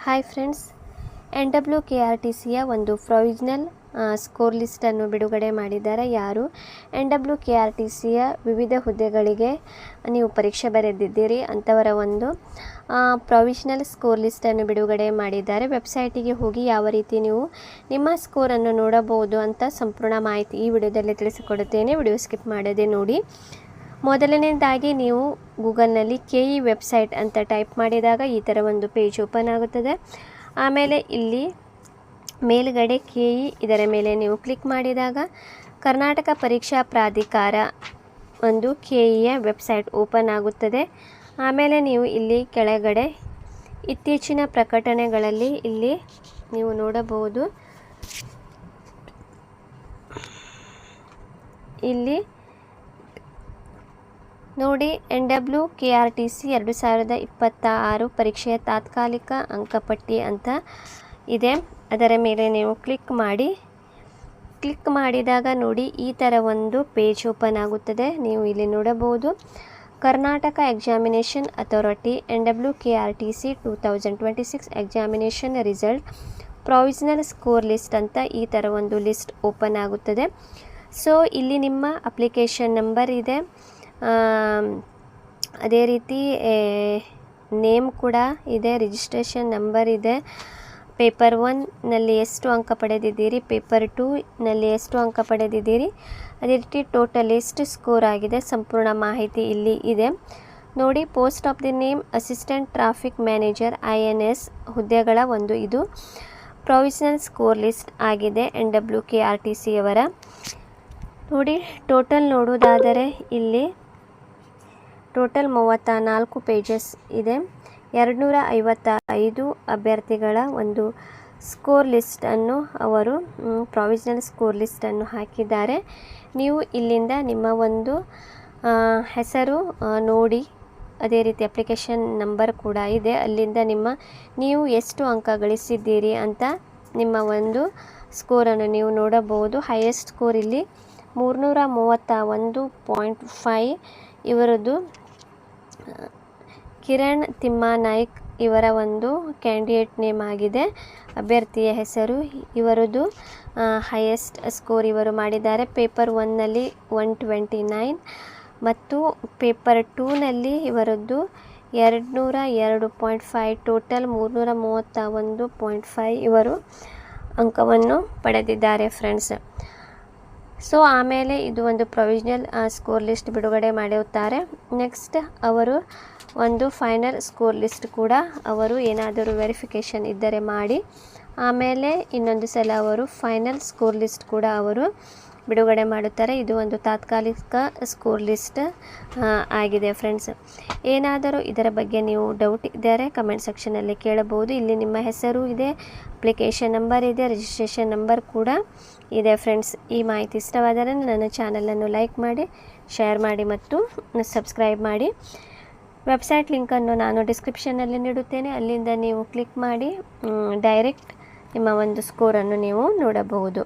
Hi friends, NWKRTCಯ ಒಂದು provisional score ಲಿಸ್ಟನ್ನು ಬಿಡುಗಡೆ ಮಾಡಿದ್ದಾರೆ. ಯಾರು NWKRTCಯ ವಿವಿಧ ಹುದ್ದೆಗಳಿಗೆ ನೀವು ಪರೀಕ್ಷೆ ಬರೆದಿದ್ದೀರಿ ಅಂಥವರ ಒಂದು ಪ್ರೊವಿಷನಲ್ ಸ್ಕೋರ್ ಲಿಸ್ಟನ್ನು ಬಿಡುಗಡೆ ಮಾಡಿದ್ದಾರೆ. ವೆಬ್ಸೈಟಿಗೆ ಹೋಗಿ ಯಾವ ರೀತಿ ನೀವು ನಿಮ್ಮ ಸ್ಕೋರನ್ನು ನೋಡಬಹುದು ಅಂತ ಸಂಪೂರ್ಣ ಮಾಹಿತಿ ಈ ವಿಡಿಯೋದಲ್ಲಿ ತಿಳಿಸಿಕೊಡುತ್ತೇನೆ. ವಿಡಿಯೋ ಸ್ಕಿಪ್ ಮಾಡದೆ ನೋಡಿ. ಮೊದಲನೇದಾಗಿ ನೀವು ಗೂಗಲ್ನಲ್ಲಿ KE ವೆಬ್ಸೈಟ್ ಅಂತ ಟೈಪ್ ಮಾಡಿದಾಗ ಈ ಥರ ಒಂದು ಪೇಜ್ ಓಪನ್ ಆಗುತ್ತದೆ. ಆಮೇಲೆ ಇಲ್ಲಿ ಮೇಲ್ಗಡೆ KE ಇದರ ಮೇಲೆ ನೀವು ಕ್ಲಿಕ್ ಮಾಡಿದಾಗ ಕರ್ನಾಟಕ ಪರೀಕ್ಷಾ ಪ್ರಾಧಿಕಾರ ಒಂದು KEಯ ವೆಬ್ಸೈಟ್ ಓಪನ್ ಆಗುತ್ತದೆ. ಆಮೇಲೆ ನೀವು ಇಲ್ಲಿ ಕೆಳಗಡೆ ಇತ್ತೀಚಿನ ಪ್ರಕಟಣೆಗಳಲ್ಲಿ ಇಲ್ಲಿ ನೀವು ನೋಡಬಹುದು. ಇಲ್ಲಿ ನೋಡಿ, NWKRTC 2026 ಪರೀಕ್ಷೆಯ ತಾತ್ಕಾಲಿಕ ಅಂಕಪಟ್ಟಿ ಅಂತ ಇದೆ. ಅದರ ಮೇಲೆ ನೀವು ಕ್ಲಿಕ್ ಮಾಡಿದಾಗ ನೋಡಿ ಈ ಥರ ಒಂದು ಪೇಜ್ ಓಪನ್ ಆಗುತ್ತದೆ. ನೀವು ಇಲ್ಲಿ ನೋಡಬಹುದು Karnataka examination authority NWKRTC 2026 examination result provisional score list ಅಂತ ಈ ಥರ ಒಂದು ಲಿಸ್ಟ್ ಓಪನ್ ಆಗುತ್ತದೆ. ಸೊ ಇಲ್ಲಿ ನಿಮ್ಮ ಅಪ್ಲಿಕೇಶನ್ ನಂಬರ್ ಇದೆ, ಅದೇ ರೀತಿ ನೇಮ್ ಕೂಡ ಇದೆ, ರಿಜಿಸ್ಟ್ರೇಷನ್ ನಂಬರ್ ಇದೆ, ಪೇಪರ್ 1ನಲ್ಲಿ ಎಷ್ಟು ಅಂಕ ಪಡೆದಿದ್ದೀರಿ, ಪೇಪರ್ 2ನಲ್ಲಿ ಎಷ್ಟು ಅಂಕ ಪಡೆದಿದ್ದೀರಿ, ಅದೇ ರೀತಿ ಟೋಟಲ್ ಎಷ್ಟು ಸ್ಕೋರ್ ಆಗಿದೆ, ಸಂಪೂರ್ಣ ಮಾಹಿತಿ ಇಲ್ಲಿ ಇದೆ ನೋಡಿ. Post of the name assistant traffic manager INS ಹುದ್ದೆಗಳ ಒಂದು ಇದು ಪ್ರೊವಿಷನಲ್ ಸ್ಕೋರ್ ಲಿಸ್ಟ್ ಆಗಿದೆ NWKRTC ಅವರ. ನೋಡಿ, ಟೋಟಲ್ ನೋಡುವುದಾದರೆ ಇಲ್ಲಿ ಟೋಟಲ್ 34 ಪೇಜಸ್ ಇದೆ. 255 ಅಭ್ಯರ್ಥಿಗಳ ಒಂದು ಸ್ಕೋರ್ ಲಿಸ್ಟನ್ನು ಅವರು ಪ್ರೊವಿಷನಲ್ ಸ್ಕೋರ್ ಲಿಸ್ಟನ್ನು ಹಾಕಿದ್ದಾರೆ. ನೀವು ಇಲ್ಲಿಂದ ನಿಮ್ಮ ಒಂದು ಹೆಸರು ನೋಡಿ, ಅದೇ ರೀತಿ ಅಪ್ಲಿಕೇಶನ್ ನಂಬರ್ ಕೂಡ ಇದೆ. ಅಲ್ಲಿಂದ ನೀವು ಎಷ್ಟು ಅಂಕ ಗಳಿಸಿದ್ದೀರಿ ಅಂತ ನಿಮ್ಮ ಒಂದು ಸ್ಕೋರನ್ನು ನೀವು ನೋಡಬಹುದು. ಹೈಯೆಸ್ಟ್ ಸ್ಕೋರ್ ಇಲ್ಲಿ 331.5 ಇವರದ್ದು ಕಿರಣ್ ತಿಮ್ಮಾನಾಯ್ಕ್ ಇವರ ಒಂದು ಕ್ಯಾಂಡಿಡೇಟ್ ನೇಮ್ ಆಗಿದೆ, ಅಭ್ಯರ್ಥಿಯ ಹೆಸರು. ಇವರದ್ದು ಹೈಯೆಸ್ಟ್ ಸ್ಕೋರ್ ಇವರು ಮಾಡಿದ್ದಾರೆ. ಪೇಪರ್ 1ನಲ್ಲಿ 129 ಮತ್ತು ಪೇಪರ್ 2ನಲ್ಲಿ ಇವರದ್ದು 202.5 ಟೋಟಲ್ 331.5 ಇವರು ಅಂಕವನ್ನು ಪಡೆದಿದ್ದಾರೆ ಫ್ರೆಂಡ್ಸ್. ಸೊ ಆಮೇಲೆ ಇದು ಒಂದು ಪ್ರೊವಿಷನಲ್ ಸ್ಕೋರ್ ಲಿಸ್ಟ್ ಬಿಡುಗಡೆ ಮಾಡುತ್ತಾರೆ. ನೆಕ್ಸ್ಟ್ ಅವರು ಒಂದು ಫೈನಲ್ ಸ್ಕೋರ್ ಲಿಸ್ಟ್ ಕೂಡ ಅವರು ಏನಾದರೂ ವೆರಿಫಿಕೇಷನ್ ಇದ್ದರೆ ಮಾಡಿ ಆಮೇಲೆ ಇನ್ನೊಂದು ಸಲ ಅವರು ಫೈನಲ್ ಸ್ಕೋರ್ ಲಿಸ್ಟ್ ಕೂಡ ಅವರು ಬಿಡುಗಡೆ ಮಾಡುತ್ತಾರೆ. ಇದು ಒಂದು ತಾತ್ಕಾಲಿಕ ಸ್ಕೋರ್ ಲಿಸ್ಟ್ ಆಗಿದೆ ಫ್ರೆಂಡ್ಸ್. ಏನಾದರೂ ಇದರ ಬಗ್ಗೆ ನೀವು ಡೌಟ್ ಇದ್ದರೆ ಕಮೆಂಟ್ ಸೆಕ್ಷನಲ್ಲಿ ಕೇಳಬಹುದು. ಇಲ್ಲಿ ನಿಮ್ಮ ಹೆಸರು ಇದೆ, ಅಪ್ಲಿಕೇಶನ್ ನಂಬರ್ ಇದೆ, ರಿಜಿಸ್ಟ್ರೇಷನ್ ನಂಬರ್ ಕೂಡ ಇದೆ ಫ್ರೆಂಡ್ಸ್. ಈ ಮಾಹಿತಿ ಇಷ್ಟವಾದರೆ ನನ್ನ ಚಾನಲನ್ನು ಲೈಕ್ ಮಾಡಿ, ಶೇರ್ ಮಾಡಿ ಮತ್ತು ಸಬ್ಸ್ಕ್ರೈಬ್ ಮಾಡಿ. ವೆಬ್ಸೈಟ್ ಲಿಂಕನ್ನು ನಾನು ಡಿಸ್ಕ್ರಿಪ್ಷನ್ನಲ್ಲಿ ನೀಡುತ್ತೇನೆ. ಅಲ್ಲಿಂದ ನೀವು ಕ್ಲಿಕ್ ಮಾಡಿ ಡೈರೆಕ್ಟ್ ನಿಮ್ಮ ಒಂದು ಸ್ಕೋರನ್ನು ನೀವು ನೋಡಬಹುದು.